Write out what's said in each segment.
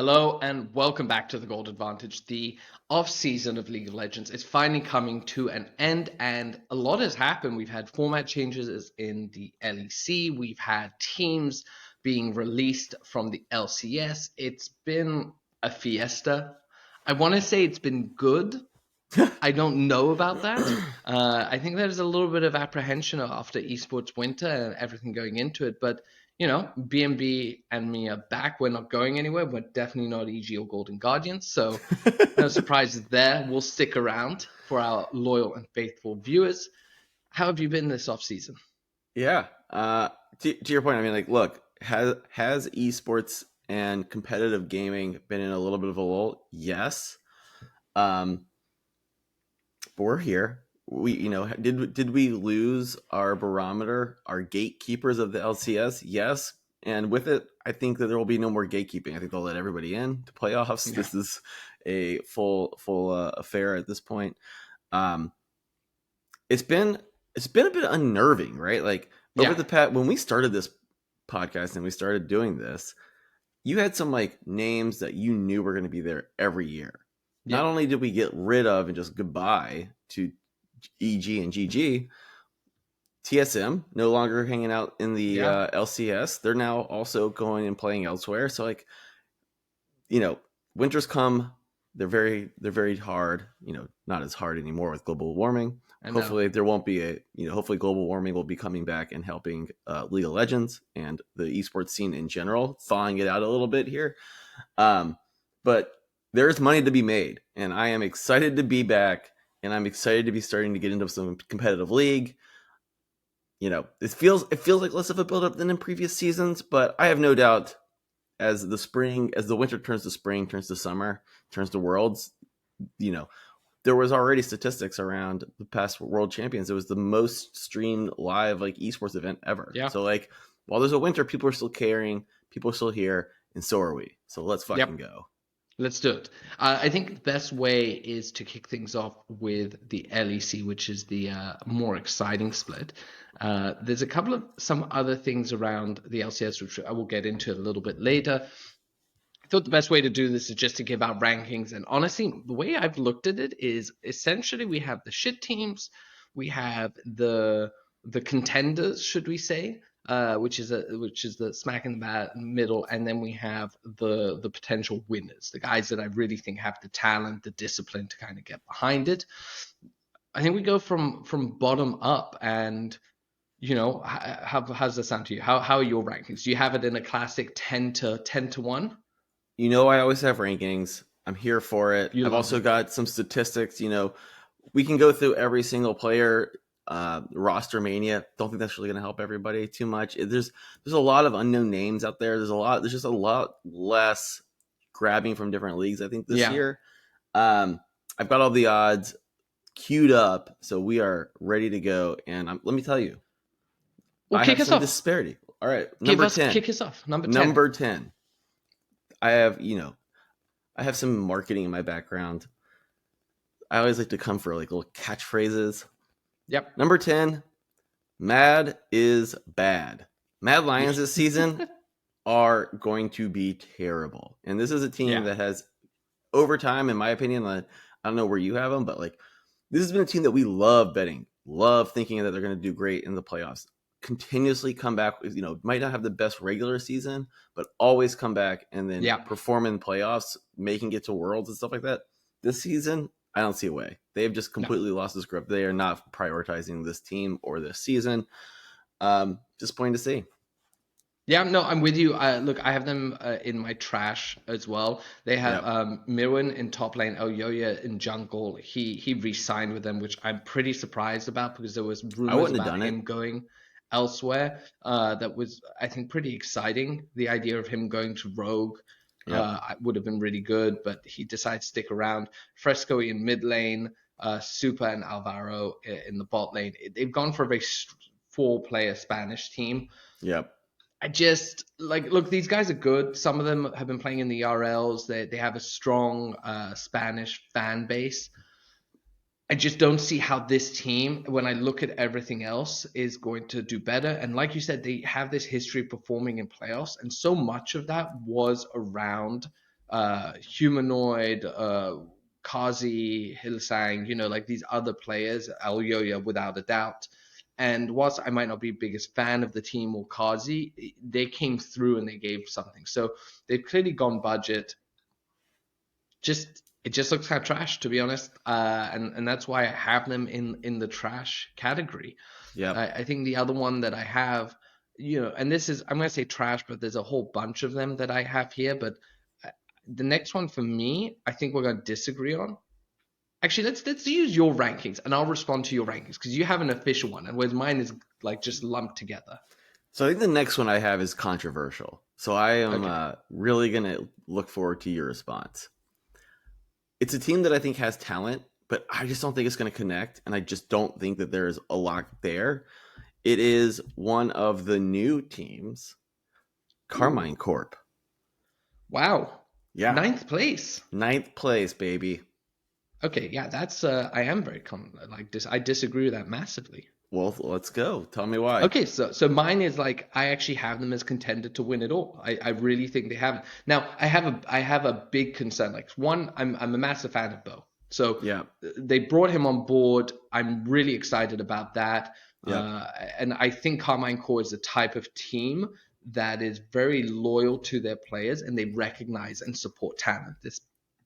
Hello and welcome back to the Gold Advantage. The off-season of League of Legends is finally coming to an end, and a lot has happened. We've had format changes in the LEC. We've had teams being released from the LCS. It's been a fiesta. I want to say it's been good. I don't know about that. I think there's a little bit of apprehension after esports winter and everything going into it, but BMB and me are back. We're not going anywhere. We're definitely not EG or Golden Guardians, so no surprises there. We'll stick around for our loyal and faithful viewers. How have you been this off season? Yeah. To your point, I mean, like, look, has esports and competitive gaming been in a little bit of a lull? Yes. But we're here. Did we lose our barometer, our gatekeepers of the LCS? Yes. And with it, I think that there will be no more gatekeeping. I think they'll let everybody in to playoffs. Yeah. This is a full affair at this point. It's been a bit unnerving, right? Like over the past, when we started this podcast and we started doing this, you had some like names that you knew were going to be there every year. Not only did we get rid of and just goodbye to EG and GG, TSM no longer hanging out in the LCS. They're now also going and playing elsewhere. So like, winters come. They're very hard. Not as hard anymore with global warming. Hopefully there won't be hopefully global warming will be coming back and helping League of Legends and the esports scene in general, thawing it out a little bit here. But there's money to be made, and I am excited to be back, and I'm excited to be starting to get into some competitive league. It feels like less of a build up than in previous seasons, but I have no doubt as the winter turns to spring, turns to summer, turns to worlds, there was already statistics around the past world champions. It was the most streamed live like esports event ever. Yeah. So like while there's a winter, people are still caring, people are still here, and so are we. So let's fucking go. Let's do it. I think the best way is to kick things off with the LEC, which is the more exciting split. There's some other things around the LCS, which I will get into a little bit later. I thought the best way to do this is just to give out rankings. And honestly, the way I've looked at it is essentially we have the shit teams, we have the contenders, should we say, which is the smack in the middle, and then we have the potential winners, the guys that I really think have the talent, the discipline to kind of get behind it. I think we go from bottom up, and how's that sound to you? How are your rankings? Do you have it in a classic 10 to 1? I always have rankings. I'm here for it. I've also got some statistics. We can go through every single player roster mania. Don't think that's really going to help everybody too much. There's a lot of unknown names out there. There's just a lot less grabbing from different leagues, I think, this year. I've got all the odds queued up, so we are ready to go. And let me tell you, I have some disparity. All right, number 10. Kick us off. Number 10. I have some marketing in my background. I always like to come for like little catchphrases. Yep. Number 10, Mad is bad. Mad Lions this season are going to be terrible. And this is a team that has, over time, in my opinion, I don't know where you have them, but like this has been a team that we love betting, love thinking that they're going to do great in the playoffs. Continuously come back, might not have the best regular season, but always come back and then perform in playoffs, making it to Worlds and stuff like that. This season, I don't see a way. They have just completely lost this grip. They are not prioritizing this team or this season. Disappointing to see. Yeah, no, I'm with you. Look, I have them in my trash as well. They have Mirwin in top lane, Oyoya in jungle. He re-signed with them, which I'm pretty surprised about because there was rumors about him going elsewhere. That was, I think, pretty exciting. The idea of him going to Rogue would have been really good, but he decided to stick around. Fresco in mid lane, Super and Alvaro in the bot lane. They've gone for a very 4-player Spanish team. Yep. I just look, these guys are good. Some of them have been playing in the RLs. They have a strong Spanish fan base. I just don't see how this team, when I look at everything else, is going to do better. And like you said, they have this history of performing in playoffs. And so much of that was around Humanoid, Kazi, Hillsang, like these other players, Alyoya without a doubt. And whilst I might not be biggest fan of the team or Kazi, they came through and they gave something. So they've clearly gone budget. It just looks kind of trash, to be honest, and that's why I have them in the trash category. Yeah. I think the other one that I have, and this is, I'm gonna say trash, but there's a whole bunch of them that I have here. But the next one for me, I think we're gonna disagree on. Actually, let's use your rankings, and I'll respond to your rankings because you have an official one, and whereas mine is like just lumped together. So I think the next one I have is controversial. So I am Okay. really gonna look forward to your response. It's a team that I think has talent, but I just don't think it's going to connect, and I just don't think that there's a lot there. It is one of the new teams, Karmine Ooh. Corp. Wow. Yeah. Ninth place. Ninth place, baby. Okay, yeah, that's I am very I disagree with that massively. Well, let's go. Tell me why. Okay, so mine is like I actually have them as contender to win it all. I really think they have it. Now I have a big concern. Like one, I'm a massive fan of Bo. So Yeah. they brought him on board. I'm really excited about that. Yeah. And I think Carmine Core is the type of team that is very loyal to their players and they recognize and support talent. This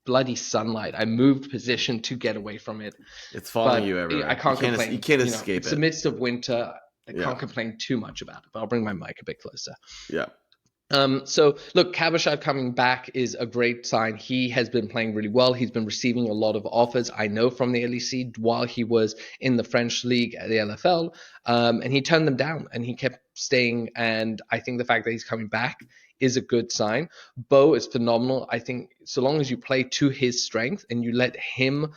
bloody sunlight. I moved position to get away from it. It's following you But everywhere. I can't complain. You can't escape It's it. the midst of winter. I Yeah. can't complain too much about it, but I'll bring my mic a bit closer. Yeah. So look, Kabashad coming back is a great sign. He has been playing really well. He's been receiving a lot of offers, I know, from the LEC while he was in the French league at the LFL, and he turned them down and he kept staying. And I think the fact that he's coming back is a good sign. Bo is phenomenal. I think so long as you play to his strength and you let him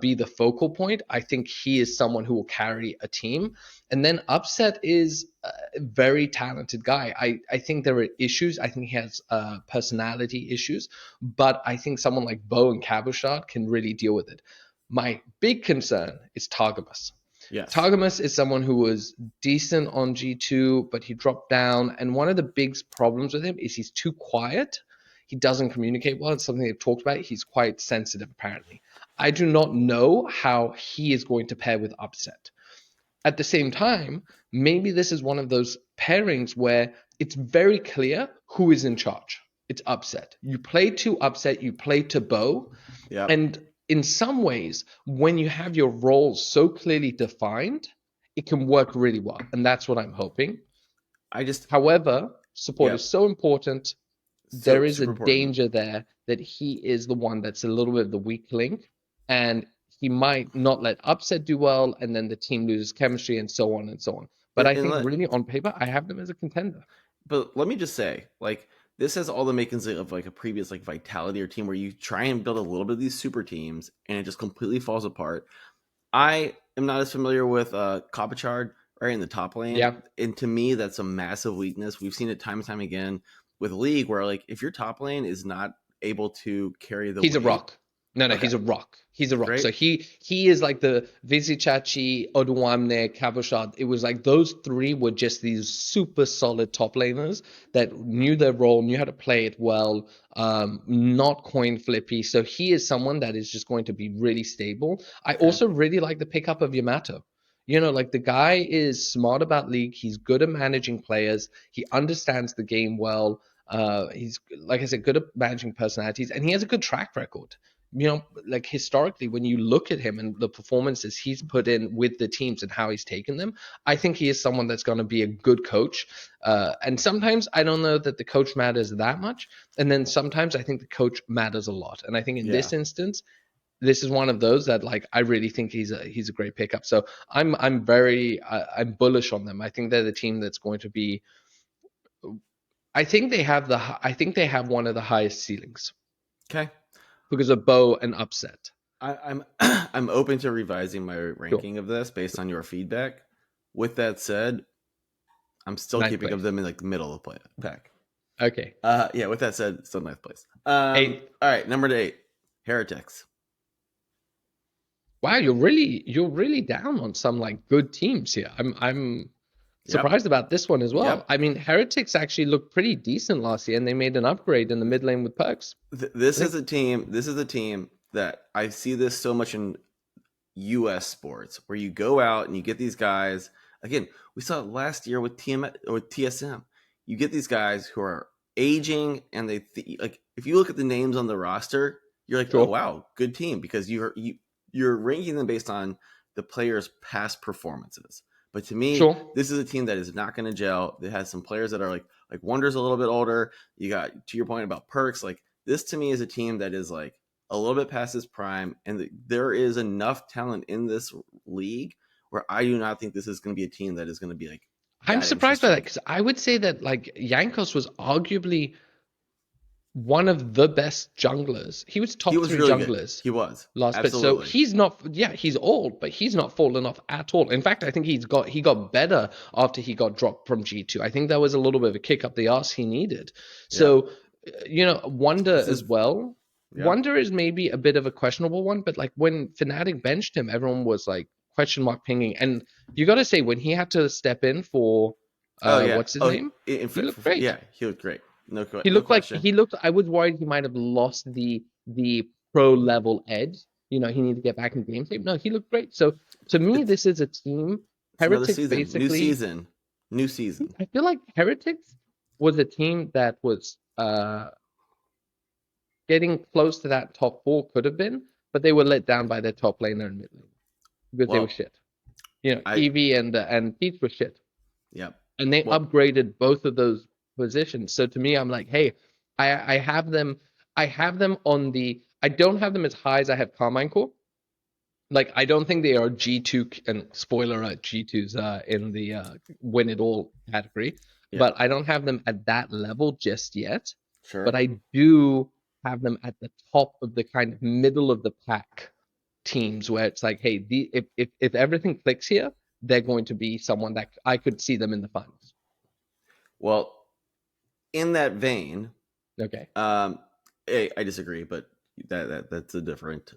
be the focal point, I think he is someone who will carry a team. And then Upset is a very talented guy. I think there are issues. I think he has personality issues, but I think someone like Bo and Cabochard can really deal with it. My big concern is Targamas. Yes. Targamas is someone who was decent on G2, but he dropped down. And one of the big problems with him is he's too quiet. He doesn't communicate well. It's something they've talked about. He's quite sensitive, apparently. I do not know how he is going to pair with Upset. At the same time, maybe this is one of those pairings where it's very clear who is in charge. It's Upset. You play to Upset, you play to Bo. Yep. And in some ways, when you have your roles so clearly defined, it can work really well. And that's what I'm hoping. However, support is so important. There is a danger there that he is the one that's a little bit of the weak link. And he might not let Upset do well, and then the team loses chemistry, and so on and so on. But I think really on paper, I have them as a contender. But let me just say, like, this has all the makings of like a previous like Vitality or team where you try and build a little bit of these super teams and it just completely falls apart. I am not as familiar with Kabachard right in the top lane. Yeah. And to me, that's a massive weakness. We've seen it time and time again with League where like if your top lane is not able to carry the He's weight, a rock. No, okay. He's a rock. He's a rock. Great. So he is like the Vizichachi, Oduamne, Cabochard. It was like those three were just these super solid top laners that knew their role, knew how to play it well, not coin flippy. So he is someone that is just going to be really stable. I also really like the pickup of Yamato. Like the guy is smart about League. He's good at managing players. He understands the game well. He's, like I said, good at managing personalities, and he has a good track record. Like historically, when you look at him and the performances he's put in with the teams and how he's taken them, I think he is someone that's going to be a good coach. And sometimes I don't know that the coach matters that much. And then sometimes I think the coach matters a lot. And I think in this instance, this is one of those that like I really think he's a great pickup. So I'm bullish on them. I think they're the team that's going to be. I think they have one of the highest ceilings. Okay. Because of Bo and Upset. I'm I'm open to revising my ranking of this based on your feedback. With that said, I'm still keeping of them in like the middle of the pack. Okay. Yeah. With that said, still ninth place. 8. All right, number 8, Heretics. Wow, you're really down on some like good teams here. I'm surprised about this one as well. Yep. I mean, Heretics actually looked pretty decent last year, and they made an upgrade in the mid lane with Perks. This is a team. This is a team that I see this so much in U.S. sports, where you go out and you get these guys. Again, we saw it last year with TSM. You get these guys who are aging, and like if you look at the names on the roster, you're like, oh wow, good team, because you're ranking them based on the players' past performances. But to me, this is a team that is not going to gel. It has some players that are like Wonder's a little bit older. You got, to your point about Perks, like this to me is a team that is like a little bit past his prime, and there is enough talent in this league where I do not think this is going to be a team that is going to be like. I'm surprised by that, because I would say that like Jankos was arguably one of the best junglers. He was top 3 really junglers. Good. He was last bit. So he's not. Yeah, he's old, but he's not fallen off at all. In fact, I think he got better after he got dropped from G2. I think that was a little bit of a kick up the arse he needed. So, Wonder as well. Yeah. Wonder is maybe a bit of a questionable one, but like when Fnatic benched him, everyone was like question mark pinging, and you got to say when he had to step in for what's his name? He looked great. Yeah, he looked great. No, he looked question. Like he looked. I was worried he might have lost the pro level edge. You know, he needed to get back in game shape. No, he looked great. So to me, this is a team. Heretics basically new season. I feel like Heretics was a team that was getting close to that top 4 could have been, but they were let down by their top laner and mid lane because they were shit. You know, Eevee and Peach were shit. Yep. And they upgraded both of those positions. So to me, I'm like, hey, I have them on the. I don't have them as high as I have Carmine Core. Like, I don't think they are G2, and spoiler, G2's in the win it all category. Yeah. But I don't have them at that level just yet. Sure. But I do have them at the top of the kind of middle of the pack teams, where it's like, hey, if everything clicks here, they're going to be someone that I could see them in the finals. Well, in that vein, okay. I disagree, but that's a different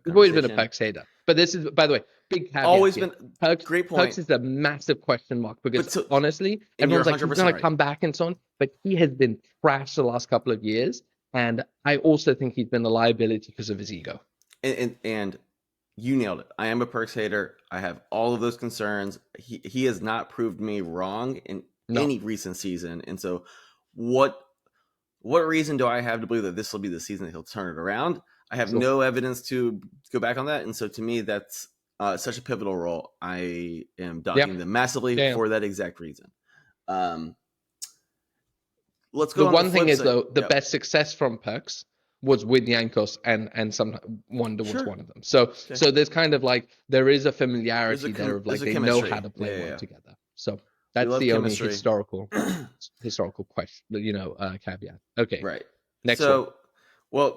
You've always been a Perks hater, but this is, by the way, big caveat. Always here. been Perks, great point. Perks is a massive question mark because honestly, everyone's like, he's going to come back and so on, but he has been trashed the last couple of years, and I also think he's been a liability because of his ego. And you nailed it. I am a Perks hater. I have all of those concerns. He has not proved me wrong in any recent season, and so what reason do I have to believe that this will be the season that he'll turn it around? I have no evidence to go back on that, and so to me, that's such a pivotal role. I am docking them massively for that exact reason. Let's go. The one thing is, though, the best success from Perks was with Jankos, and some Wonder was one of them. So there's kind of like, there is a familiarity there of like they know how to play well together. So that's the only historical question, caveat. Okay. Right. Next one.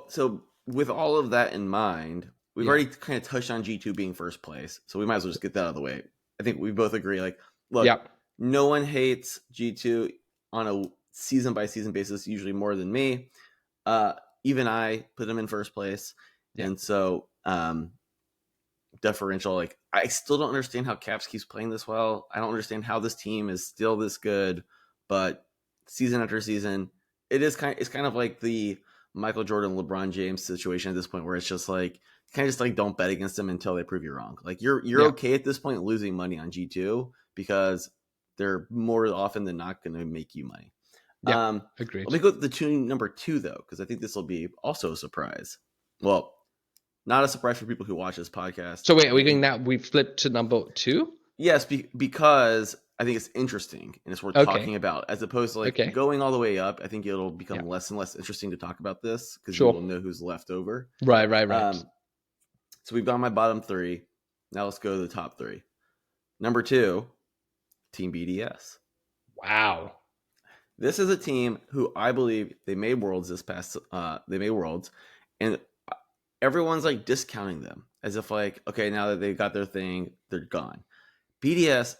So with all of that in mind, we've already kind of touched on G2 being first place, so we might as well just get that out of the way. I think we both agree, like, look, no one hates G2 on a season by season basis, usually more than me. Even I put them in first place. And so deferential, like, I still don't understand how Caps keeps playing this well. I don't understand how this team is still this good, but season after season, it's kind of like the Michael Jordan, LeBron James situation at this point, where it's just like, kind of just like, don't bet against them until they prove you wrong. Like, you're okay at this point losing money on G2 because they're more often than not going to make you money. Yeah, agreed. Let me go to the number 2 though, because I think this will be also a surprise. Well, not a surprise for people who watch this podcast. So wait, are we going now? We've flipped to number 2? Yes, because I think it's interesting and it's worth talking about, as opposed to like going all the way up. I think it'll become less and less interesting to talk about this because you will know who's left over. Right. So we've got my bottom 3. Now let's go to the top 3. Number 2, Team BDS. Wow. This is a team who I believe they made Worlds they made Worlds, and everyone's like discounting them as if like, okay, now that they've got their thing, they're gone. BDS,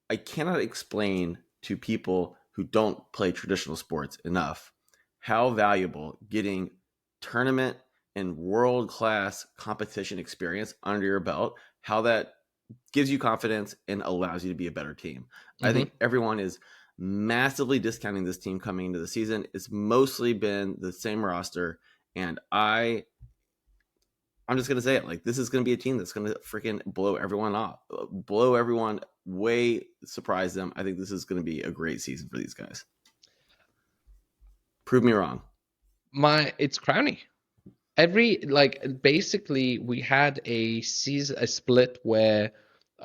I cannot explain to people who don't play traditional sports enough how valuable getting tournament and world-class competition experience under your belt, how that gives you confidence and allows you to be a better team. Mm-hmm. I think everyone is massively discounting this team coming into the season. It's mostly been the same roster, and I'm just gonna say it, like, this is gonna be a team that's gonna freaking blow everyone off, blow everyone way, surprise them. I think this is gonna be a great season for these guys. Prove me wrong. It's Crowny. Basically we had a split where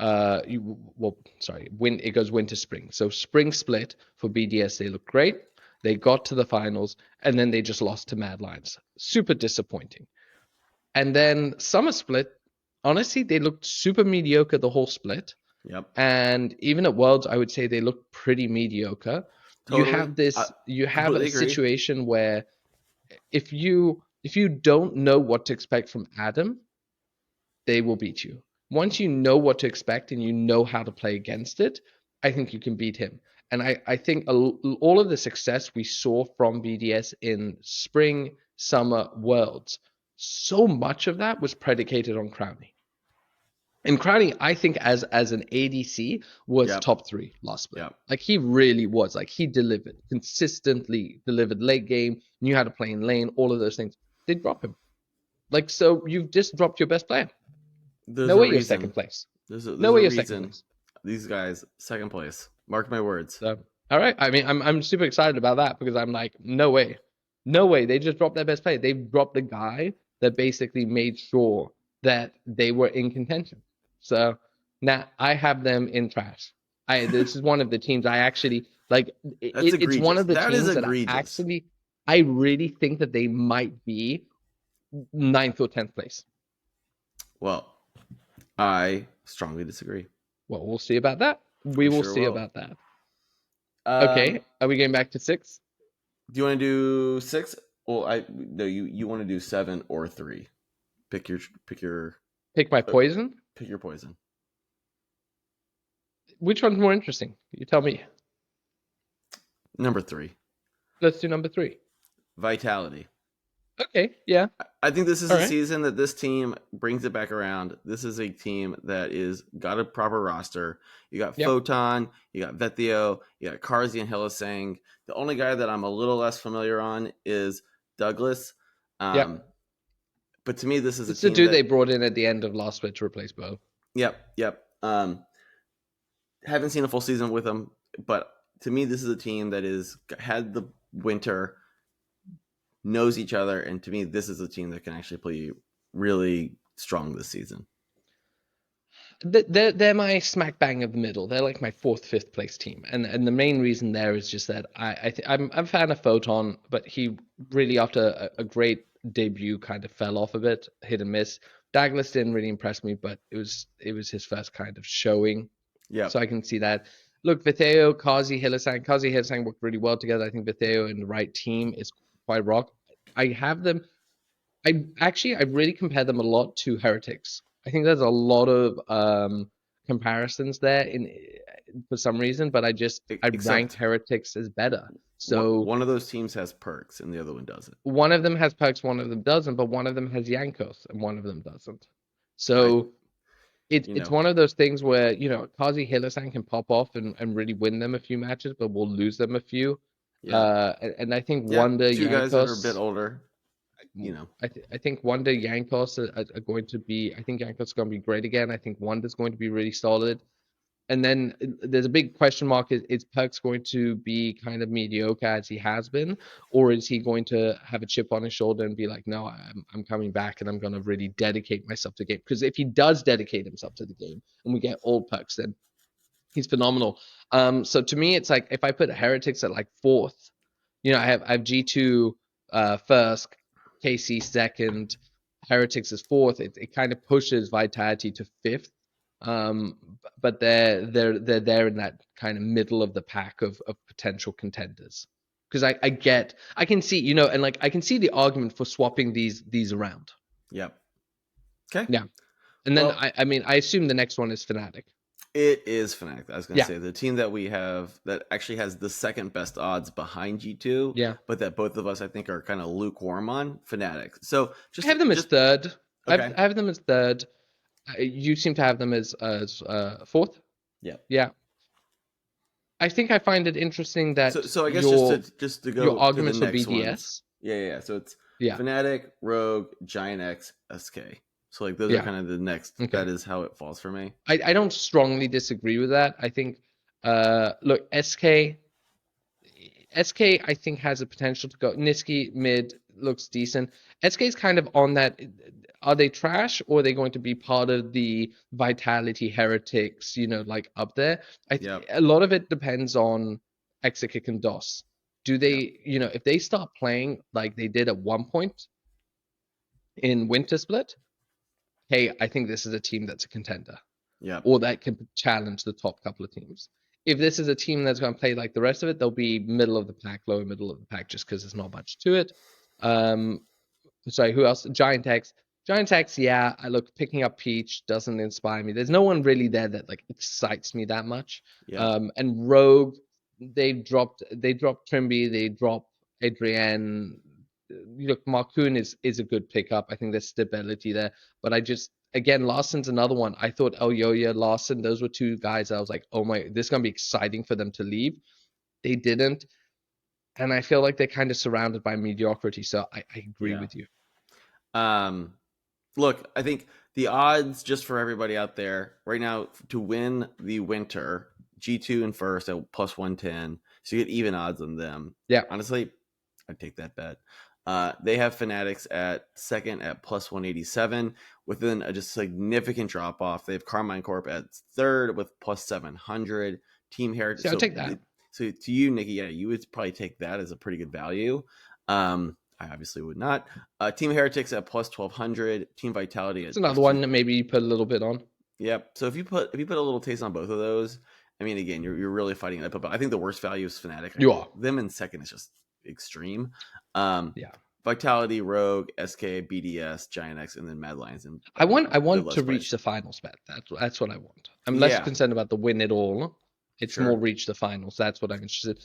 it goes winter spring. So spring split for BDS, they look great. They got to the finals and then they just lost to Mad Lions. Super disappointing. And then summer split, honestly, they looked super mediocre the whole split. Yep. And even at Worlds, I would say they look pretty mediocre. Totally. You have a agree. situation where if you don't know what to expect from Adam, they will beat you. Once you know what to expect and you know how to play against it, I think you can beat him. And I think all of the success we saw from BDS in spring, summer, Worlds, so much of that was predicated on Crowny. And Crowny, I think, as an ADC, was top 3 last split. Yep. Like, he really was. Like, he delivered, consistently delivered late game, knew how to play in lane, all of those things. They drop him. Like, so you've just dropped your best player. No way you're second place. No way you're second place. These guys, second place. Mark my words. So, all right. I mean, I'm super excited about that because I'm like, no way. No way. They just dropped their best player. They dropped the guy that basically made sure that they were in contention. So now I have them in trash. This is one of the teams I actually like. It's one of the teams that I really think that they might be 9th or 10th place. Well, I strongly disagree. Well, we'll see about that. We will see about that. Okay, are we going back to 6? Do you want to do 6? Well, you want to do 7 or 3. Pick my poison. Pick your poison. Which one's more interesting? You tell me. Number 3. Let's do number 3. Vitality. Okay, yeah. I think this is a season that this team brings it back around. This is a team that is got a proper roster. You got Photon, you got Vetheo, you got Karzi and Hylissang. The only guy that I'm a little less familiar on is Douglas. But to me, this is a team the dude they brought in at the end of last split to replace Bo. Yep. Haven't seen a full season with them, but to me, this is a team that had the winter, knows each other, and to me, this is a team that can actually play really strong this season. They're my smack bang of the middle. They're like my 4th, 5th place team, and the main reason there is just that I'm a fan of Photon, but he really, after a great debut, kind of fell off a bit, hit and miss. Douglas didn't really impress me, but it was his first kind of showing. Yeah. So I can see that. Look, Vetheo, Karzi, Hylissang worked really well together. I think Vetheo and the right team is quite rock. I have them. I really compare them a lot to Heretics. I think there's a lot of comparisons there for some reason, but I rank Heretics as better. So one of those teams has perks and the other one doesn't. One of them has perks, one of them doesn't, but one of them has Jankos and one of them doesn't. So it's one of those things where, Karzi, Hylissang can pop off and really win them a few matches, but we'll lose them a few. Yeah. And I think Wonder, two Jankos, guys that are a bit older. I think Wonder, Jankos are going to be. I think Jankos is going to be great again. I think Wonder's going to be really solid. And then there's a big question mark: is Perks going to be kind of mediocre as he has been, or is he going to have a chip on his shoulder and be like, "No, I'm coming back and I'm going to really dedicate myself to the game"? Because if he does dedicate himself to the game and we get old Perks, then he's phenomenal. So to me, it's like if I put Heretics at like 4th, I have G2 first, KC second, Heretics is 4th. It kind of pushes Vitality to 5th. But they're there in that kind of middle of the pack of potential contenders. Because I can see, and like I can see the argument for swapping these around. Yep. Okay. Yeah. And then I assume the next one is Fnatic. It is Fnatic. I was going to say the team that we have that actually has the second best odds behind G2. Yeah. But that both of us, I think, are kind of lukewarm on Fnatic. So I have them as 3rd. Okay. I have them as 3rd. You seem to have them as fourth. Yeah. Yeah. I think I find it interesting that So I guess your just to your go to the arguments for next ones. BDS. Yeah. So it's Yeah. Fnatic, Rogue, Giant X, SK. So like those are Yeah. kind of the next. Okay. That is how it falls for me. I don't strongly disagree with that. I think look, SK I think has a potential to go. Niski mid looks decent. SK is kind of on that. Are they trash or are they going to be part of the Vitality Heretics? Like up there. Yep. A lot of it depends on Exakick and DOS. Do Yep. they, if they start playing like they did at one point in Winter Split, hey, I think this is a team that's a contender Yep. or that can challenge the top couple of teams. If this is a team that's going to play like the rest of it, they'll be middle of the pack, lower middle of the pack, just because there's not much to it. Sorry, who else? Giant X. Giant X, yeah. I look picking up Peach doesn't inspire me. There's no one really there that like excites me that much. Yep. And Rogue, they dropped Trimby, they dropped Adrienne. Look, Marcoon is a good pickup. I think there's stability there, but I just again Larssen's another one. I thought Elyoya, Larssen, those were two guys. I was like, oh my, this is gonna be exciting for them to leave. They didn't, and I feel like they're kind of surrounded by mediocrity. So I agree Yeah. with you. Look, I think the odds just for everybody out there right now to win the winter G2 in first at plus 110, so you get even odds on them. Yeah. Honestly, I'd take that bet. They have Fanatics at second at plus 187, within a just significant drop off. They have Carmine Corp at third with plus 700. Team Heritage. See, I'll take that. So to you, Nikki, yeah, you would probably take that as a pretty good value. I obviously would not. Team Heretics at plus 1200. Team Vitality at It's another one that maybe you put a little bit on. Yep. So if you put a little taste on both of those, I mean, again, you're really fighting that. But I think the worst value is Fnatic. You are. Them in second is just extreme. Yeah. Vitality, Rogue, SK, BDS, Giant X, and then Mad Lions. And I want to reach the finals, bet. That's what I want. I'm less concerned about the win it all. It's more reach the finals. That's what I'm interested.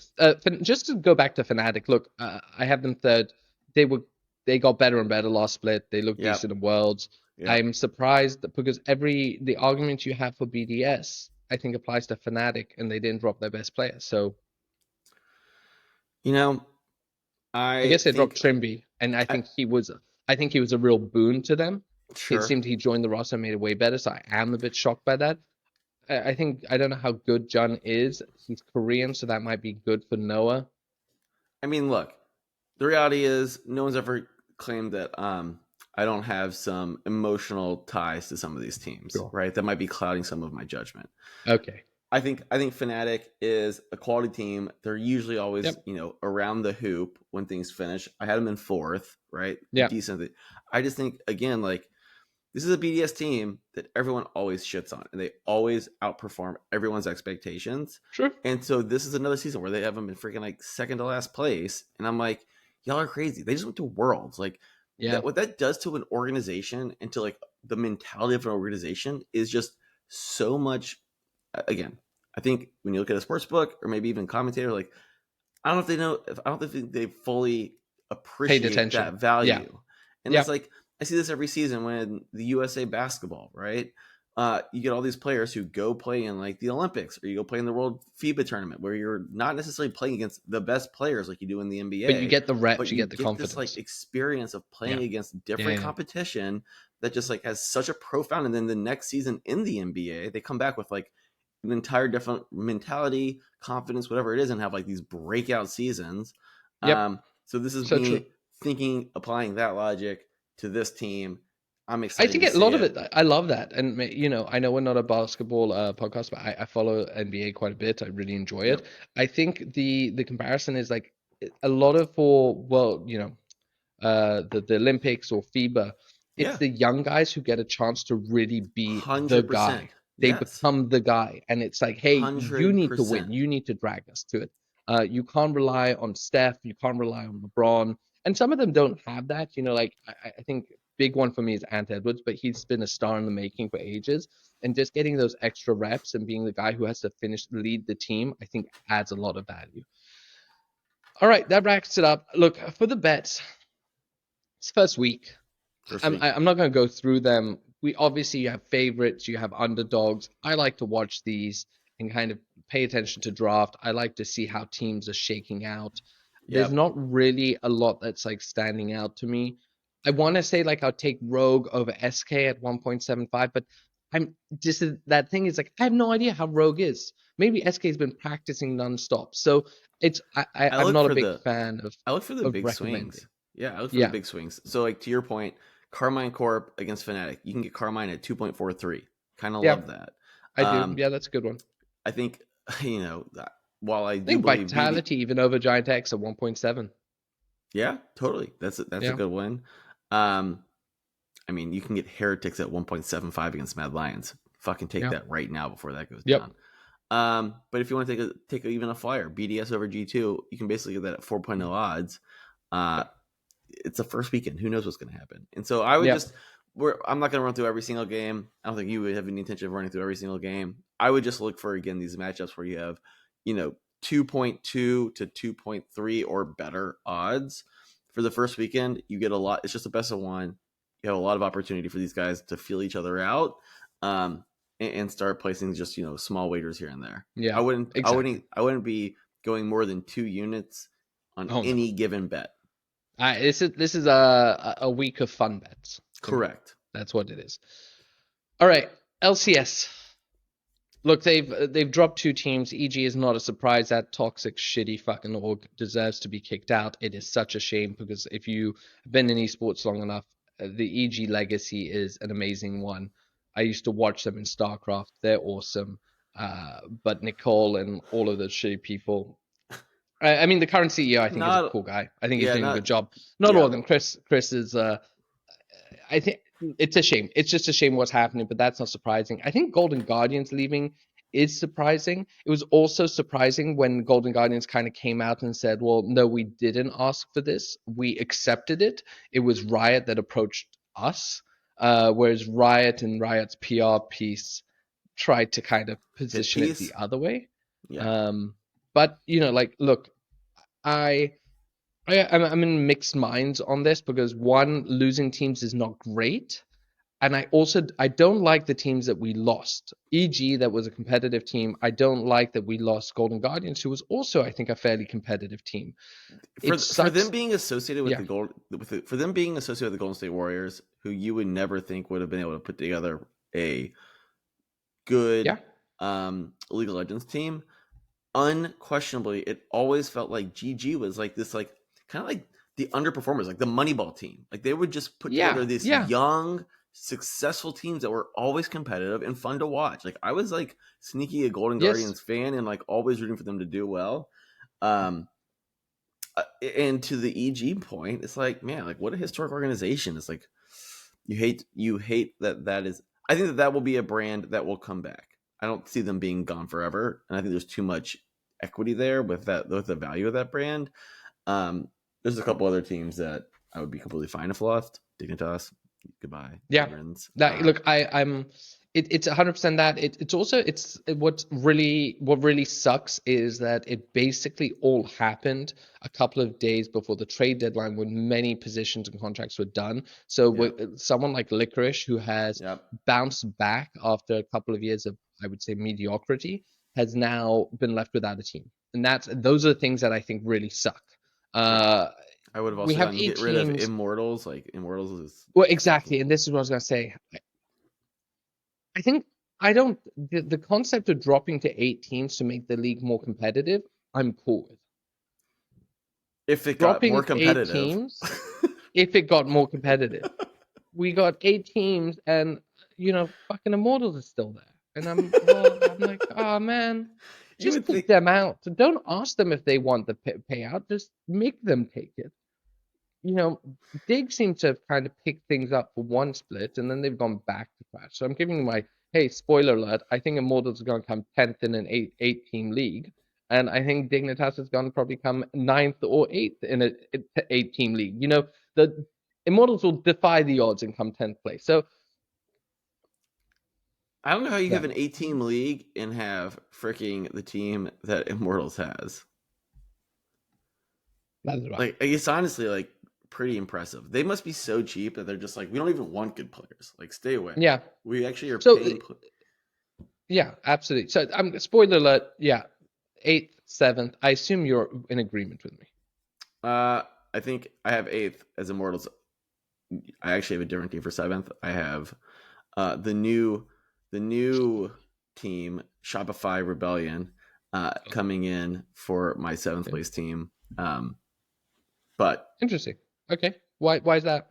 Just to go back to Fnatic, look, I have them third. They got better and better last split. They look decent in Worlds. Yep. I'm surprised that because the argument you have for BDS, I think applies to Fnatic, and they didn't drop their best player. So, I guess they dropped Trimby, and I think he was a real boon to them. Sure. It seemed he joined the roster and made it way better. So I am a bit shocked by that. I think I don't know how good Jun is. He's Korean, so that might be good for Noah. I mean, look, the reality is no one's ever claimed that I don't have some emotional ties to some of these teams, right? That might be clouding some of my judgment. Okay. I think Fnatic is a quality team. They're usually always, around the hoop when things finish. I had them in fourth, right? Yeah. Decent. I just think, again, like, this is a BDS team that everyone always shits on, and they always outperform everyone's expectations. Sure. And so this is another season where they haven't been freaking like second to last place. And I'm like, y'all are crazy. They just went to Worlds. Like, what that does to an organization and to like the mentality of an organization is just so much. Again, I think when you look at a sports book or maybe even commentator, like, I don't think they fully appreciate that value. Yeah. And it's like, I see this every season when the USA basketball, right? You get all these players who go play in like the Olympics or you go play in the World FIBA tournament where you're not necessarily playing against the best players like you do in the NBA. But you get the reps, you get the confidence. This like experience of playing against different competition that just like has such a profound. And then the next season in the NBA, they come back with like an entire different mentality, confidence, whatever it is, and have like these breakout seasons. So this is me thinking, applying that logic to this team. I'm excited. I think a lot of it. I love that, and I know we're not a basketball podcast, but I follow NBA quite a bit. I really enjoy it. I think the comparison is like a lot of the Olympics or FIBA. It's the young guys who get a chance to really be 100%. The guy. They become the guy, and it's like, hey, 100%. You need to win. You need to drag us to it. You can't rely on Steph. You can't rely on LeBron. And some of them don't have that. Like I think big one for me is Ant Edwards, but he's been a star in the making for ages. And just getting those extra reps and being the guy who has to lead the team, I think adds a lot of value. All right, that wraps it up. Look, for the bets, it's first week. I'm not going to go through them we obviously, you have favorites, you have underdogs. I like to watch these and kind of pay attention to draft. I like to see how teams are shaking out. There's Yep. not really a lot that's like standing out to me. I want to say like I'll take Rogue over SK at 1.75, but I'm just that thing is like I have no idea how Rogue is. Maybe SK's been practicing nonstop, so it's I I'm look not a for big the fan I look for the of big recommending. swings. Yeah, I look for the Yeah, big swings. So like to your point, Carmine Corp against Fnatic, you can get Carmine at 2.43. Kind of yeah, love that. I do. Yeah, that's a good one. I think while I I do think believe BD, Vitality even over Giant X at 1.7. yeah, totally. That's a Yeah, good one. Um, I mean, you can get Heretics at 1.75 against Mad Lions. Fucking take yeah, that right now before that goes yep. down. But if you want to even a flyer, BDS over G2, you can basically get that at 4.0 odds. Uh, it's the first weekend. Who knows what's going to happen? And so I would Yeah. just, I'm not going to run through every single game. I don't think you would have any intention of running through every single game. I would just look for, again, these matchups where you have, 2.2 to 2.3 or better odds for the first weekend. You get a lot. It's just a best of one. You have a lot of opportunity for these guys to feel each other out, and start placing just small waiters here and there. I Yeah, wouldn't. I exactly. wouldn't. I wouldn't be going more than 2 units on Oh no. any given bet. This is a week of fun bets for me. Correct. That's what it is. All right, LCS. Look, they've dropped two teams. EG is not a surprise. That toxic, shitty fucking org deserves to be kicked out. It is such a shame because if you've been in esports long enough, the EG legacy is an amazing one. I used to watch them in StarCraft. They're awesome. But Nicole and all of those shitty people. I mean, the current CEO, I think, is a Not. cool guy. I think he's Yeah. doing a good Not. job. Not all Yeah. of them. Chris is. I think it's a shame. It's just a shame what's happening, but that's not surprising. I think Golden Guardians leaving is surprising. It was also surprising when Golden Guardians kind of came out and said, "Well, no, we didn't ask for this. We accepted it. It was Riot that approached us." Whereas Riot and Riot's PR piece tried to kind of Hit position it the piece. other way. Yeah. But like, look, I I'm in mixed minds on this because one, losing teams is not great, and I don't like the teams that we lost. E.g., that was a competitive team. I don't like that we lost Golden Guardians, who was also I think a fairly competitive team. For It them sucks. being associated with Yeah, the for them being associated with the Golden State Warriors, who you would never think would have been able to put together a good yeah, League of Legends team. Unquestionably, it always felt like GG was like this, like kind of like the underperformers, like the Moneyball team. Like they would just put together yeah, this yeah. young, successful teams that were always competitive and fun to watch. Like I was like sneaky a Golden Yes, Guardians fan and like always rooting for them to do well. Um, and to the EG point, it's like, man, like what a historic organization. It's like you hate that is. I think that will be a brand that will come back. I don't see them being gone forever, and I think there's too much equity there with the value of that brand. There's a couple other teams that I would be completely fine if lost. Dignitas, goodbye, yeah. good riddance. That look, I'm. It's 100% that. It's also what really sucks is that it basically all happened a couple of days before the trade deadline when many positions and contracts were done. So Yep, someone like Licorice, who has yep, bounced back after a couple of years of, I would say, mediocrity, has now been left without a team, and those are the things that I think really suck. yeah. Uh, I would have we also have gotten eight get rid of teams. Immortals. Like Immortals is Well, fucking. exactly, and this is what I was gonna say. I think I don't the concept of dropping to 8 teams to make the league more competitive, I'm cool with. If it got more Dropping eight competitive. teams if it got more competitive. We got 8 teams and fucking Immortals is still there. And I'm like, oh man, You just would kick think. them out. Don't ask them if they want the payout. Just make them take it. Dig seems to have kind of picked things up for one split, and then they've gone back to crash. So I'm giving you my hey, spoiler alert. I think Immortals are going to come 10th in an eight team league, and I think Dignitas is going to probably come ninth or eighth in an 8 team league. The Immortals will defy the odds and come 10th place. So I don't know how you have yeah, an 8 team league and have freaking the team that Immortals has. that's right. Like, it's honestly like pretty impressive. They must be so cheap that they're just like, we don't even want good players. Like, stay away. Yeah. We actually are So paying. yeah, absolutely. So I'm spoiler alert. Yeah, 8th, 7th. I assume you're in agreement with me. I think I have 8th as Immortals. I actually have a different team for 7th. I have the new team, Shopify Rebellion, coming in for my 7th place team. But interesting. Okay, why is that?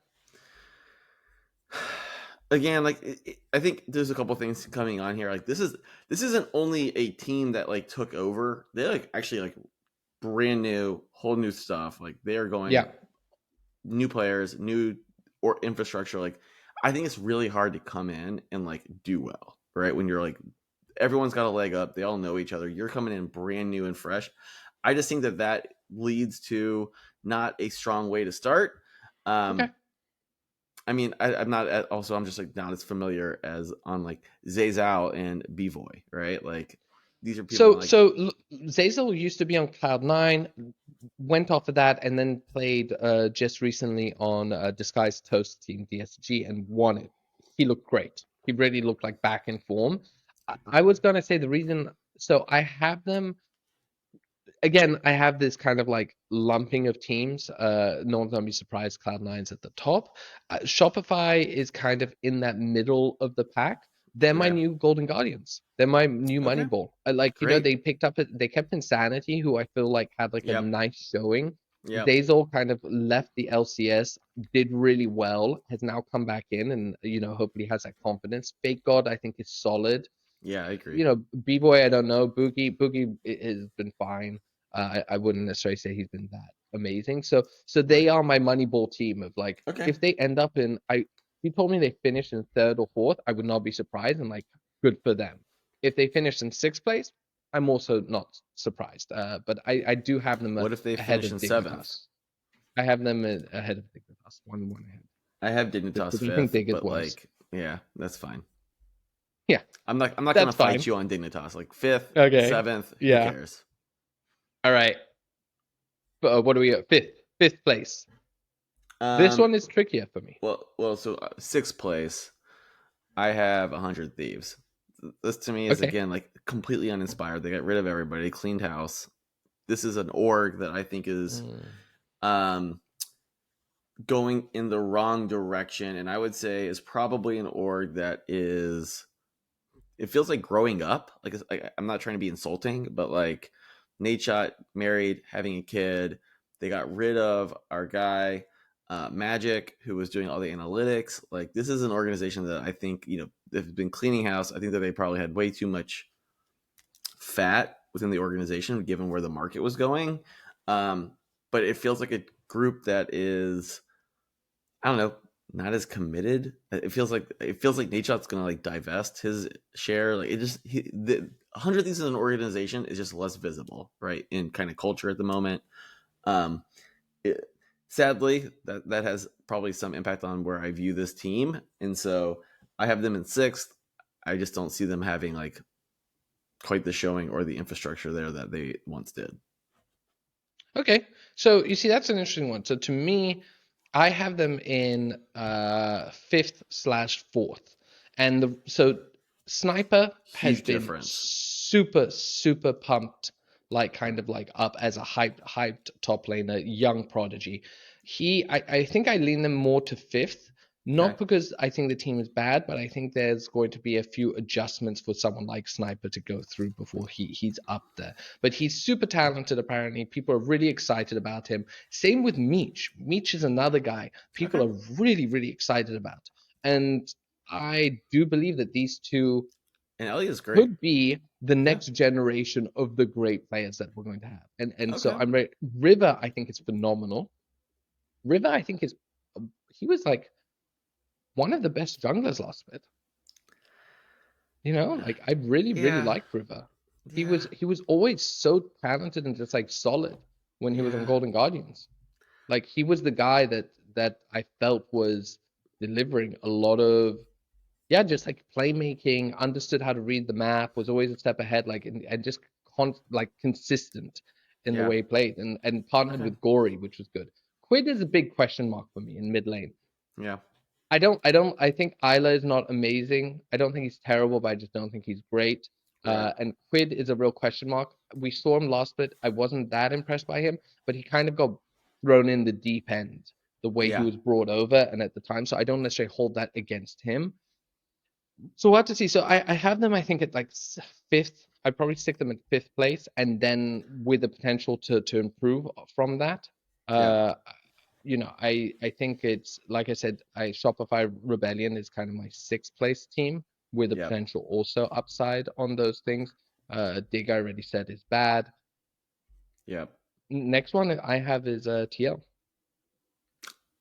Again, like I think there's a couple things coming on here. Like this isn't only a team that like took over. They're like actually like brand new, whole new stuff. Like they are going new players, new or infrastructure. Like I think it's really hard to come in and like do well, right? When you're like everyone's got a leg up, they all know each other. You're coming in brand new and fresh. I just think that leads to not a strong way to start. Okay. I mean, I'm not also. I'm just like not as familiar as on like Zayzal and Bvoy, right? Like these are people. So Zayzal used to be on Cloud9, went off of that, and then played just recently on Disguised Toast Team DSG and won it. He looked great. He really looked like back in form. I was gonna say the reason. So I have them. Again, I have this kind of like lumping of teams. No one's gonna be surprised. Cloud9's at the top. Shopify is kind of in that middle of the pack. They're my new Golden Guardians. They're my new Moneyball. They picked up. They kept Insanity, who I feel like had like a nice showing. Zayzal kind of left the LCS, did really well, has now come back in, and hopefully has that confidence. Fake God, I think, is solid. Yeah, I agree. B-Boy, I don't know. Boogie has been fine. I wouldn't necessarily say he's been that amazing. So they are my Moneyball team of like, if they end up in, you told me they finished in 3rd or 4th, I would not be surprised, and like, good for them. If they finish in 6th place, I'm also not surprised. But I do have them what if they ahead finish of in 7th? I have them ahead of Dignitas, one ahead. I have Dignitas 5th, but like, yeah, that's fine. Yeah, I'm not gonna fight you on Dignitas. Like 5th, 7th, who cares? All right. What do we at? 5th place. This one is trickier for me. Well, so 6th place, I have 100 Thieves. This to me is again like completely uninspired. They got rid of everybody, cleaned house. This is an org that I think is going in the wrong direction, and I would say is probably an org that is. It feels like growing up. Like I'm not trying to be insulting, but like Nadeshot married, having a kid. They got rid of our guy Magic, who was doing all the analytics. Like this is an organization that I think they've been cleaning house. I think that they probably had way too much fat within the organization, given where the market was going. But it feels like a group that is, I don't know, not as committed. It feels like Nadeshot's gonna like divest his share. Like the 100 Thieves as an organization is just less visible, right, in kind of culture at the moment. Sadly, that has probably some impact on where I view this team, and so I have them in 6th. I just don't see them having like quite the showing or the infrastructure there that they once did. Okay, so you see, that's an interesting one. So to me, I have them in 5th/4th, and so Sniper has been super pumped, like kind of like up as a hyped top laner, young prodigy. I think I lean them more to 5th, not because I think the team is bad, but I think there's going to be a few adjustments for someone like Sniper to go through before he's up there. But he's super talented, apparently. People are really excited about him. Same with Meech. Meech is another guy people are really, really excited about. And I do believe that these two could be the next generation of the great players that we're going to have. And so I'm ready. River, I think, is phenomenal. River, I think, he was like one of the best junglers last bit. Like I really liked River. He was always so talented and just like solid when he was on Golden Guardians. Like he was the guy that I felt was delivering a lot of just like playmaking, understood how to read the map, was always a step ahead, like and just consistent in the way he played, and partnered with Gory, which was good. Quid is a big question mark for me in mid lane. Yeah. I think Isla is not amazing. I don't think he's terrible, but I just don't think he's great. Right. And Quid is a real question mark. We saw him last split. I wasn't that impressed by him, but he kind of got thrown in the deep end the way he Yeah. was brought over and at the time. So I don't necessarily hold that against him. So we'll have to see. So I have them, I think, at like fifth. I'd probably stick them at fifth place, and then with the potential to improve from that. Yeah. I think it's like I said, Shopify Rebellion is kind of my sixth place team with the Yeah. potential also upside on those things. Dig I already said is bad. Yeah. Next one I have is TL.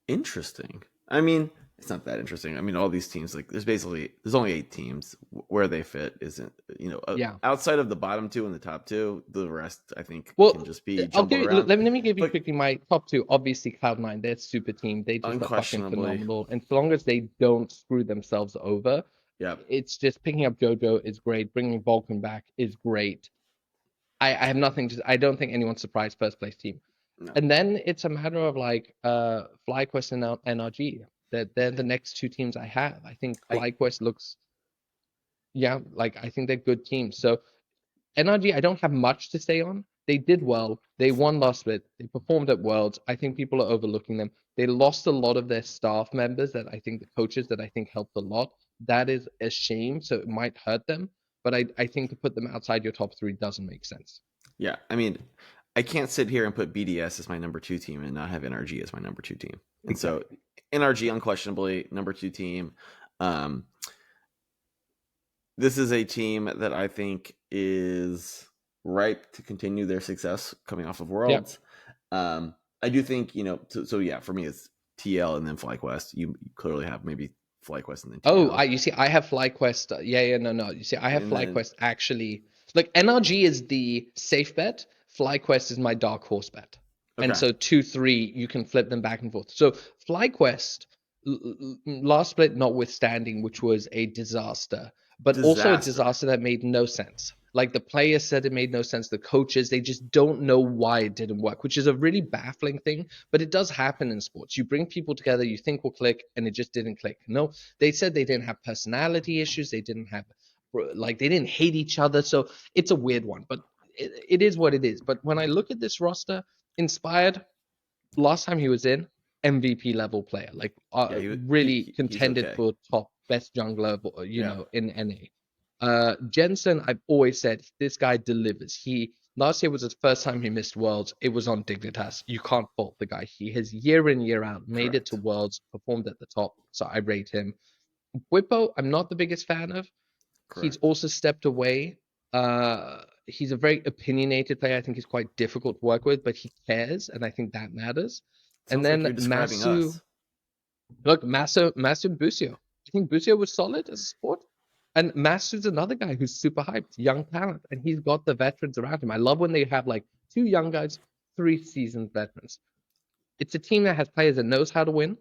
Interesting. I mean, it's not that interesting. I mean, all these teams, like there's only 8 teams. Where they fit isn't, Yeah. outside of the bottom 2 and the top 2, the rest I think Well, can just be I'll jumbled give you, around. let me give you But quickly my top two. Obviously, Cloud9, they're super team. They just are fucking unquestionably, phenomenal. And so long as they don't screw themselves over, yeah, it's just picking up JoJo is great. Bringing Vulcan back is great. I have nothing to. I don't think anyone's surprised first place team. no, And then it's a matter of like FlyQuest and NRG. They're the next two teams I have. I think I FlyQuest looks, yeah, like I think they're good teams. So NRG, I don't have much to say on. They did well. They won last split. They performed at Worlds. I think people are overlooking them. They lost a lot of their staff members that I think the coaches that I think helped a lot. That is a shame. So it might hurt them. But I think to put them outside your top three doesn't make sense. yeah, I mean, I can't sit here and put BDS as my number 2 team and not have NRG as my number 2 team. And Exactly. so NRG unquestionably number 2 team. This is a team that I think is ripe to continue their success coming off of Worlds. Yeah. I do think, so yeah, for me it's TL and then FlyQuest. You clearly have maybe FlyQuest and then TL. Oh, you see, I have FlyQuest. Yeah, no. You see, I have And then FlyQuest actually. Like NRG is the safe bet. FlyQuest is my dark horse bet. And okay, so 2, 3, you can flip them back and forth. So FlyQuest, last split notwithstanding, which was a disaster, but also a disaster that made no sense. Like the players said it made no sense. The coaches, they just don't know why it didn't work, which is a really baffling thing. But it does happen in sports. You bring people together, you think will click, and it just didn't click. No, they said they didn't have personality issues. They didn't have, like, they didn't hate each other. So it's a weird one, but it is what it is. But when I look at this roster, Inspired, last time he was in, MVP level player, like yeah, really he's contended okay. for top best jungler, Yeah. in NA. Jensen, I've always said this guy delivers. He last year was his first time he missed Worlds. It was on Dignitas. You can't fault the guy. He has year in year out made it to Correct. Worlds, performed at the top. So I rate him. Whippo, I'm not the biggest fan of. He's Correct. also stepped away. He's a very opinionated player. I think he's quite difficult to work with, but he cares, and I think that matters. And Sounds like then you're describing us. Masu and Busio. I think Busio was solid as a sport. And Masu's another guy who's super hyped, young talent, and he's got the veterans around him. I love when they have like 2 young guys, 3 seasoned veterans. It's a team that has players that knows how to win,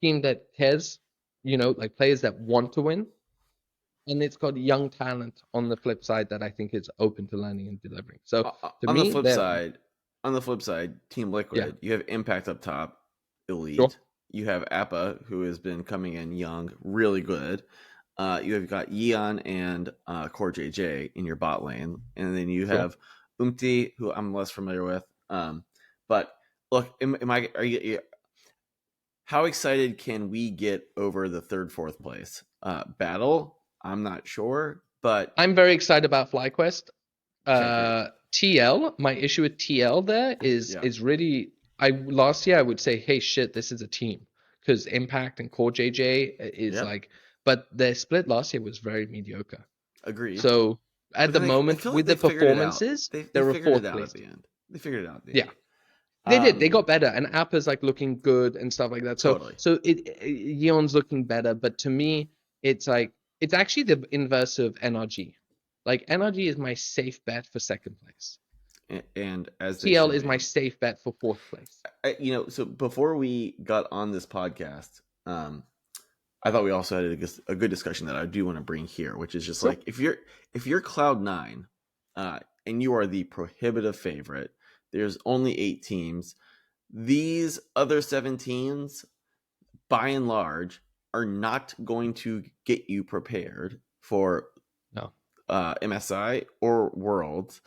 team that cares, like players that want to win, and it's got young talent on the flip side that I think is open to learning and delivering. So to On the me, flip they're side, Team Liquid, yeah, you have Impact up top, sure. elite. You have Appa, who has been coming in young, really good. You have got Yeon and Core JJ in your bot lane, and then you Sure. have Umti, who I'm less familiar with. But look, are you? How excited can we get over the third, fourth place battle? I'm not sure, but I'm very excited about FlyQuest. okay, great. TL, my issue with TL there is Yeah, is really last year I would say, hey shit, this is a team because Impact and Core JJ is yeah, like, but their split last year was very mediocre. agreed. So at But the then I moment feel like with they the figured it out. performances, They they're a figured it fourth out place at the team. end. They figured it out at the Yeah, end. they did. They got better, and Appa's like looking good and stuff like that. So Totally. Yeon's looking better, but to me, it's like it's actually the inverse of NRG. Like NRG is my safe bet for second place. And as they TL should is my be. safe bet for fourth place. So before we got on this podcast, I thought we also had a good discussion that I do want to bring here, which is just Sure. like if you're Cloud9, and you are the prohibitive favorite, there's only 8 teams. these other 7 teams, by and large, are not going to get you prepared for MSI or Worlds.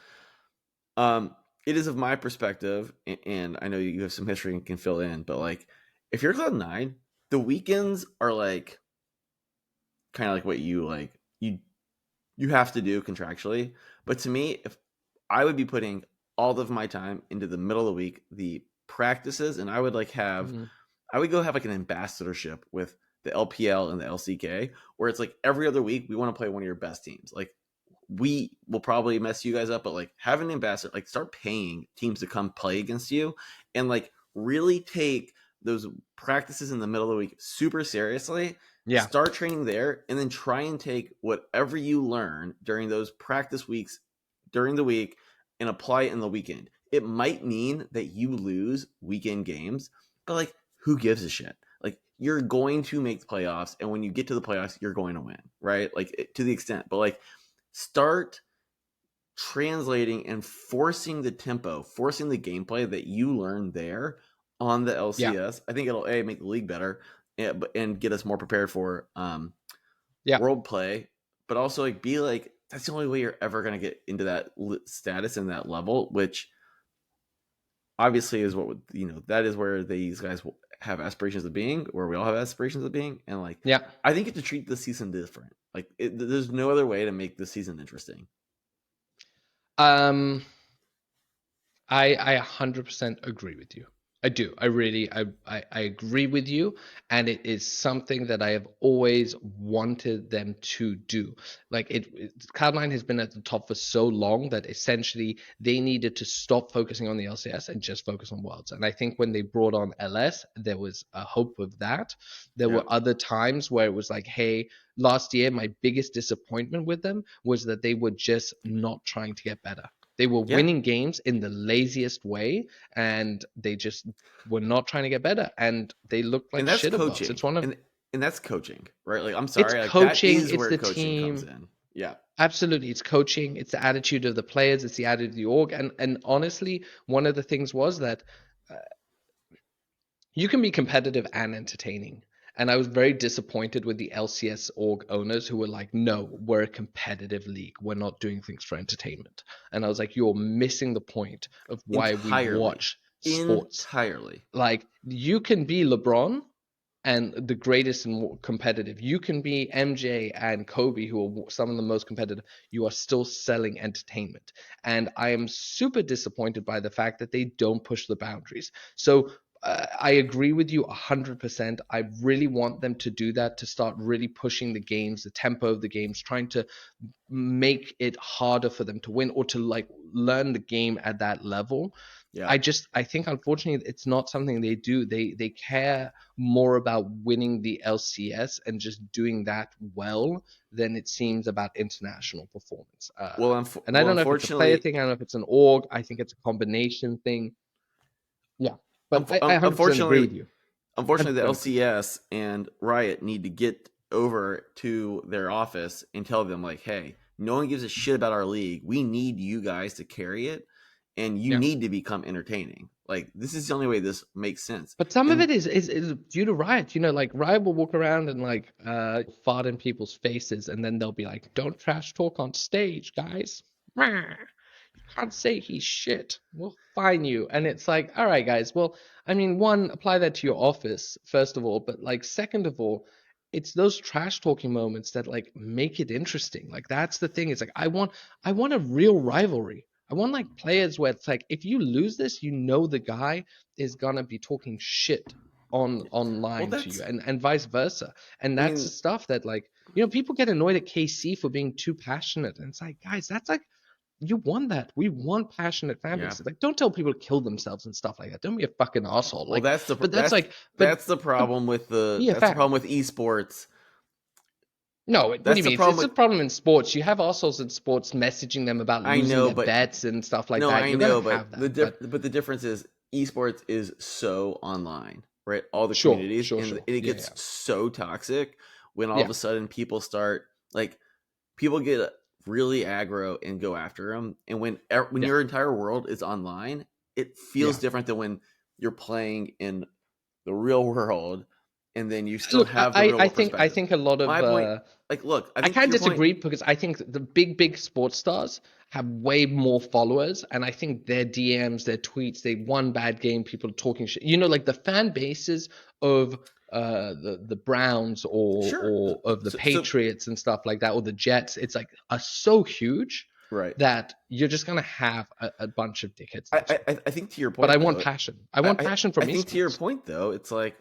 It is of my perspective, and I know you have some history and can fill in, but like if you're Cloud9, the weekends are like kind of like what you like you have to do contractually. But to me, if I would be putting all of my time into the middle of the week, the practices, and I would like have I would go have like an ambassadorship with the LPL and the LCK, where it's like every other week we want to play one of your best teams. Like we will probably mess you guys up, but like have an ambassador, like start paying teams to come play against you, and like really take those practices in the middle of the week super seriously. Yeah. Start training there, and then try and take whatever you learn during those practice weeks during the week and apply it in the weekend. It might mean that you lose weekend games, but like who gives a shit? Like you're going to make the playoffs, and when you get to the playoffs, you're going to win, right? Like to the extent, but like start translating and forcing the tempo, forcing the gameplay that you learn there on the LCS. Yeah. I think it'll make the league better and get us more prepared for world play, but also like be like that's the only way you're ever going to get into that status and that level, which obviously is what that is where these guys have aspirations of being, where we all have aspirations of being, and like I think you have to treat the season different. Like there's no other way to make the season interesting. I 100% agree with you. I do. I agree with you, and it is something that I have always wanted them to do. Like Cloud9 has been at the top for so long that essentially they needed to stop focusing on the LCS and just focus on Worlds. And I think when they brought on LS, there was a hope of that. There were other times where it was like, hey, last year my biggest disappointment with them was that they were just not trying to get better. They were winning games in the laziest way, and they just were not trying to get better, and they looked like shit above. It's one of and that's coaching, right? Like I'm sorry, it's like coaching. that is It's where the coaching team. comes in. Yeah, absolutely. It's coaching. It's the attitude of the players. It's the attitude of the org. And honestly, one of the things was that you can be competitive and entertaining. And I was very disappointed with the LCS org owners who were like, no, we're a competitive league. We're not doing things for entertainment. And I was like, you're missing the point of why we watch sports. Entirely. Like, you can be LeBron and the greatest and competitive. You can be MJ and Kobe, who are some of the most competitive. You are still selling entertainment. And I am super disappointed by the fact that they don't push the boundaries. So I agree with you 100%. I really want them to do that, to start really pushing the games, the tempo of the games, trying to make it harder for them to win or to like learn the game at that level. Yeah. I think unfortunately it's not something they do. They care more about winning the LCS and just doing that well than it seems about international performance. And I don't know if it's a player thing. I don't know if it's an org. I think it's a combination thing. Yeah. But I 100% agree with you. Unfortunately, the LCS and Riot need to get over to their office and tell them, like, hey, no one gives a shit about our league. We need you guys to carry it, and you need to become entertaining. Like, this is the only way this makes sense. But some of it is due to Riot. You know, like Riot will walk around and like fart in people's faces, and then they'll be like, "Don't trash talk on stage, guys. Can't say he's shit. We'll fine you." And it's like, all right, guys. Well, I mean, one, apply that to your office, first of all. But like, second of all, it's those trash talking moments that like make it interesting. Like that's the thing. It's like I want a real rivalry. I want like players where it's like if you lose this, you know the guy is gonna be talking shit online to you, and vice versa. And that's the stuff that like people get annoyed at KC for being too passionate, and it's like, guys, that's like you want that. We want passionate fan bases. Like, don't tell people to kill themselves and stuff like that. Don't be a fucking asshole. Like, that's the problem with that's the problem with esports. No, what do you mean? It's a problem in sports. You have assholes in sports messaging them about losing their bets and stuff like that. I know, but the difference is esports is so online, right? All the communities, and it gets so toxic when all of a sudden people start people get really aggro and go after them. And when your entire world is online, it feels different than when you're playing in the real world, and then you still have the real I world think perspective. a lot of My point, look, I I think to can't your point, disagree because I think the big sports stars have way more followers, and I think their DMs, their tweets, they won bad game, people are talking shit. Like the fan bases of the Browns sure. or of the So Patriots and stuff like that, or the Jets, it's like are so huge right. that you're just gonna have a bunch of dickheads next year. I think to your But I point want though, passion. I want passion I from think to your esports. point though, it's like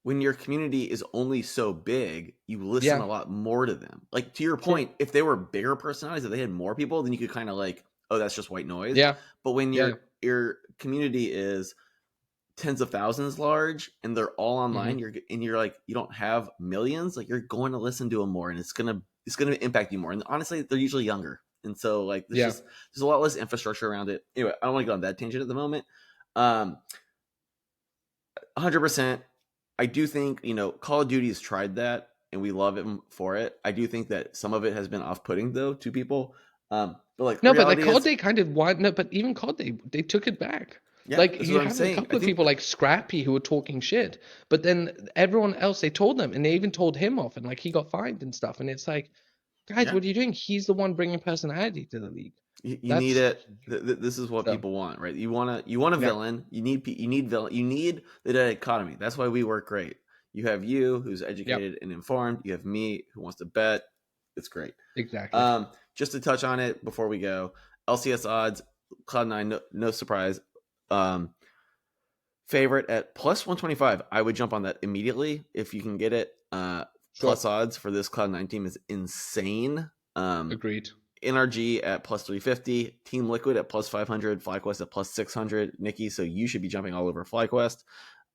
when your community is only so big, you listen Yeah, a lot more to them. Like to your true. point, if they were bigger personalities, if they had more people, then you could kind of like, oh, that's just white noise. Yeah, But when yeah. your community is tens of thousands large and they're all Hmm. online, you're like you don't have millions, like you're going to listen to them more, and it's gonna impact you more. And honestly, they're usually younger, and so like Yeah. there's a lot less infrastructure around it. Anyway, I don't want to go on that tangent at the moment. 100%. I do think Call of Duty has tried that, and we love it for it. I do think that some of it has been off-putting though to people. But like No, but like reality COD, is, they kind of won. No, but even COD, they took it back. yeah, Like this is you what I'm have a saying. I couple of think people like Scrappy who were talking shit, but then everyone else they told them, and they even told him off, and like he got fined and stuff. And it's like, guys, yeah, what are you doing? He's the one bringing personality to the league. you need That's it. This is what so people want, right? You want a yeah, villain. You need villain. You need the dichotomy. That's why we work great. You have you who's yep, educated and informed. You have me who wants to bet. It's great. exactly. Just to touch on it before we go, LCS odds, Cloud9, no surprise. Um, favorite at plus 125. I would jump on that immediately if you can get it. Sure, Plus odds for this Cloud9 team is insane. agreed. NRG at plus 350, Team Liquid at plus 500, FlyQuest at plus 600. Nikki, so you should be jumping all over FlyQuest.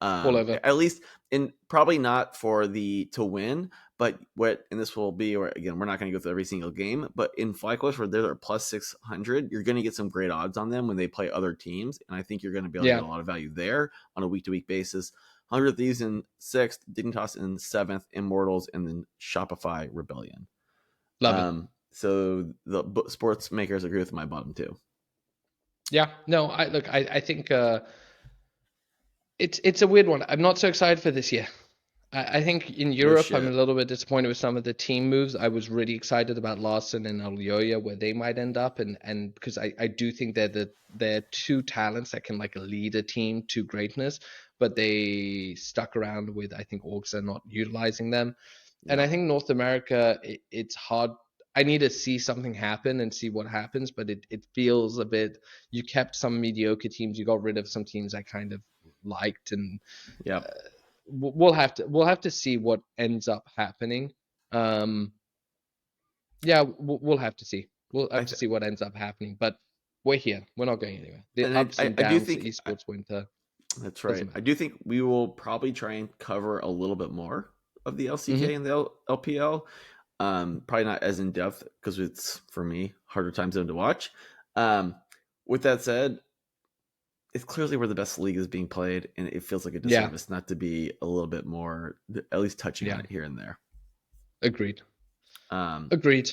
All over. At least, and probably not for the to win, but and this will be, or again, we're not going to go through every single game, but in FlyQuest where they're plus 600, you're going to get some great odds on them when they play other teams, and I think you're going to be able to Yeah, get a lot of value there on a week to week basis. 100 Thieves in 6th, Dignitas in 7th, Immortals, and then Shopify Rebellion. love it. So the sports makers agree with my bottom two. Yeah, no, I think it's a weird one. I'm not so excited for this year. I think in No Europe, I'm a shit. little bit disappointed with some of the team moves. I was really excited about Larssen and Alioya, where they might end up, and because I do think they're two talents that can like lead a team to greatness, but they stuck around with I think orgs are not utilizing them, and Yeah. I think North America it's hard. I need to see something happen and see what happens, but it feels a bit. You kept some mediocre teams, you got rid of some teams I kind of liked, and Yep. we'll have to see what ends up happening. Um, yeah, we'll have to see. We'll I have to th- see what ends up happening. But we're here. We're not going anywhere. The and ups and I do downs, think esports winter that's doesn't right. I matter. do think we will probably try and cover a little bit more of the LCK Hmm. and the LPL. Probably not as in depth because it's for me harder time zone to watch. Um, with that said, it's clearly where the best league is being played, and it feels like a Yeah, disservice not to be a little bit more, at least touching on yeah, it here and there. agreed, Um, agreed.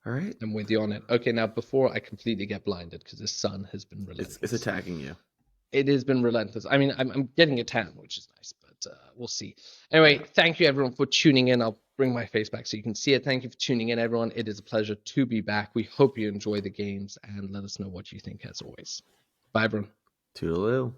all right, I'm with you on it. Okay, now before I completely get blinded because the sun has been it's relentless. attacking you. It has been relentless. I mean, I'm getting a tan, which is nice, but we'll see. Yeah. Anyway, thank you everyone for tuning in. I'll bring my face back so you can see it. Thank you for tuning in, everyone. It is a pleasure to be back. We hope you enjoy the games and let us know what you think as always. Bye, everyone. Toodaloo.